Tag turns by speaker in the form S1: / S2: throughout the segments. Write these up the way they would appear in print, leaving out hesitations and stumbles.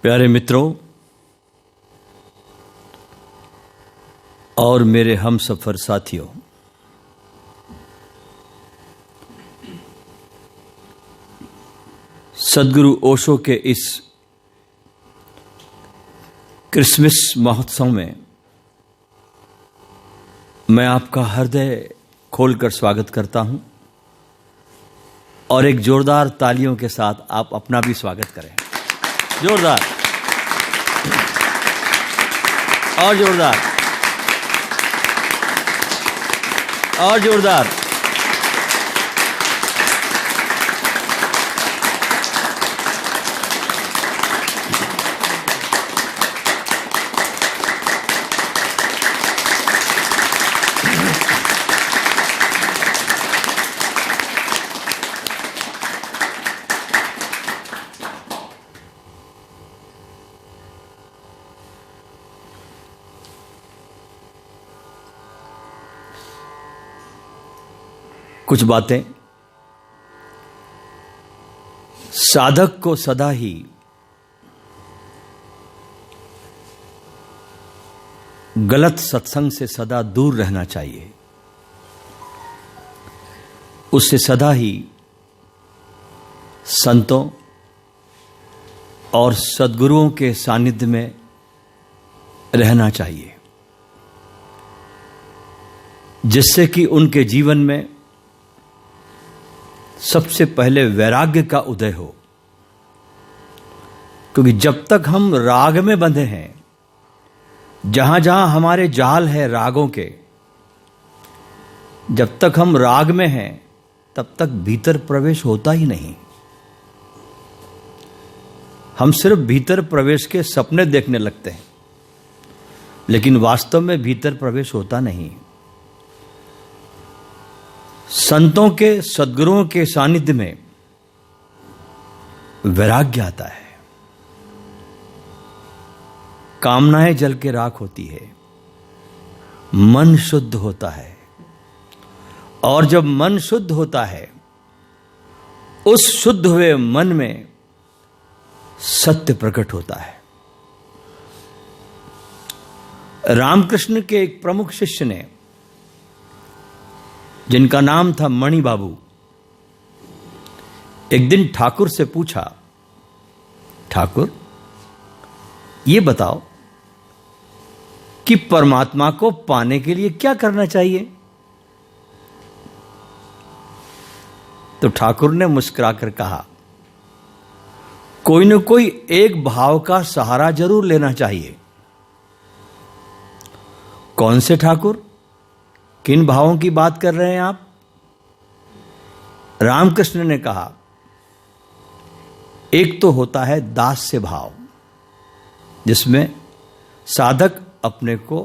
S1: प्यारे मित्रों और मेरे हम सफर साथियों, सद्गुरु ओशो के इस क्रिसमस महोत्सव में मैं आपका हृदय खोलकर स्वागत करता हूं और एक जोरदार तालियों के साथ आप अपना भी स्वागत करें। जोरदार और जोरदार और जोरदार। कुछ बातें साधक को सदा ही गलत सत्संग से सदा दूर रहना चाहिए। उससे सदा ही संतों और सद्गुरुओं के सानिध्य में रहना चाहिए, जिससे कि उनके जीवन में सबसे पहले वैराग्य का उदय हो। क्योंकि जब तक हम राग में बंधे हैं, जहां जहां हमारे जाल है रागों के, जब तक हम राग में हैं तब तक भीतर प्रवेश होता ही नहीं। हम सिर्फ भीतर प्रवेश के सपने देखने लगते हैं, लेकिन वास्तव में भीतर प्रवेश होता नहीं। संतों के सद्गुरुओं के सानिध्य में वैराग्य आता है, कामनाएं जल के राख होती है, मन शुद्ध होता है, और जब मन शुद्ध होता है उस शुद्ध हुए मन में सत्य प्रकट होता है। रामकृष्ण के एक प्रमुख शिष्य ने, जिनका नाम था मणि बाबू, एक दिन ठाकुर से पूछा, ठाकुर ये बताओ कि परमात्मा को पाने के लिए क्या करना चाहिए? तो ठाकुर ने मुस्कुराकर कहा, कोई न कोई एक भाव का सहारा जरूर लेना चाहिए। कौन से ठाकुर? किन भावों की बात कर रहे हैं आप? रामकृष्ण ने कहा, एक तो होता है दास्य भाव, जिसमें साधक अपने को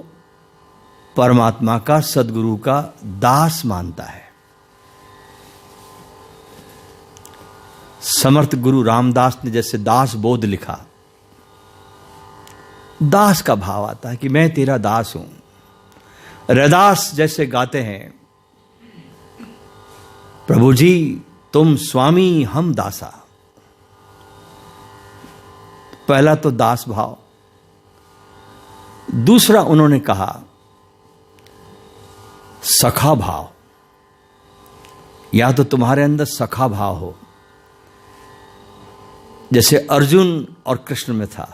S1: परमात्मा का, सद्गुरु का दास मानता है। समर्थ गुरु रामदास ने जैसे दास बोध लिखा, दास का भाव आता है कि मैं तेरा दास हूं। रैदास जैसे गाते हैं, प्रभु जी तुम स्वामी हम दासा। पहला तो दास भाव। दूसरा उन्होंने कहा सखा भाव। या तो तुम्हारे अंदर सखा भाव हो, जैसे अर्जुन और कृष्ण में था,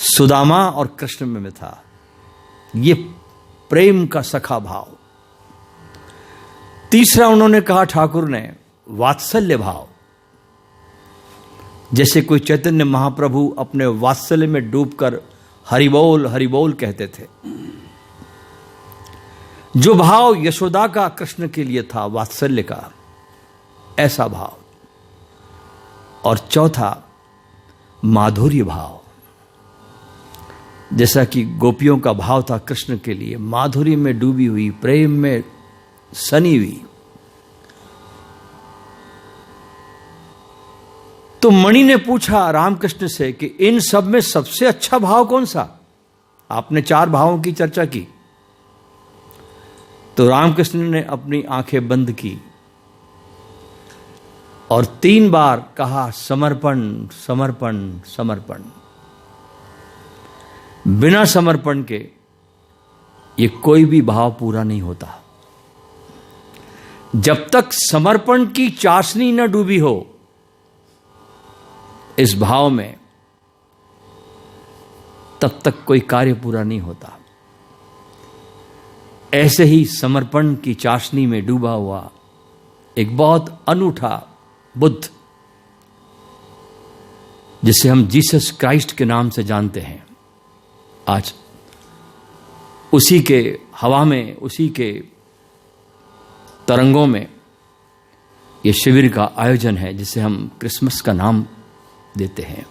S1: सुदामा और कृष्ण में था, ये प्रेम का सखा भाव। तीसरा उन्होंने कहा ठाकुर ने वात्सल्य भाव, जैसे कोई चैतन्य महाप्रभु अपने वात्सल्य में डूबकर हरिबोल हरिबोल कहते थे। जो भाव यशोदा का कृष्ण के लिए था, वात्सल्य का, ऐसा भाव। और चौथा माधुर्य भाव, जैसा कि गोपियों का भाव था कृष्ण के लिए, माधुर्य में डूबी हुई, प्रेम में सनी हुई। तो मणि ने पूछा रामकृष्ण से कि इन सब में सबसे अच्छा भाव कौन सा? आपने 4 भावों की चर्चा की। तो रामकृष्ण ने अपनी आंखें बंद की और 3 बार कहा समर्पण समर्पण समर्पण। बिना समर्पण के ये कोई भी भाव पूरा नहीं होता। जब तक समर्पण की चाशनी न डूबी हो इस भाव में, तब तक कोई कार्य पूरा नहीं होता। ऐसे ही समर्पण की चाशनी में डूबा हुआ एक बहुत अनूठा बुद्ध, जिसे हम जीसस क्राइस्ट के नाम से जानते हैं, आज उसी के हवा में, उसी के तरंगों में ये शिविर का आयोजन है, जिसे हम क्रिसमस का नाम देते हैं।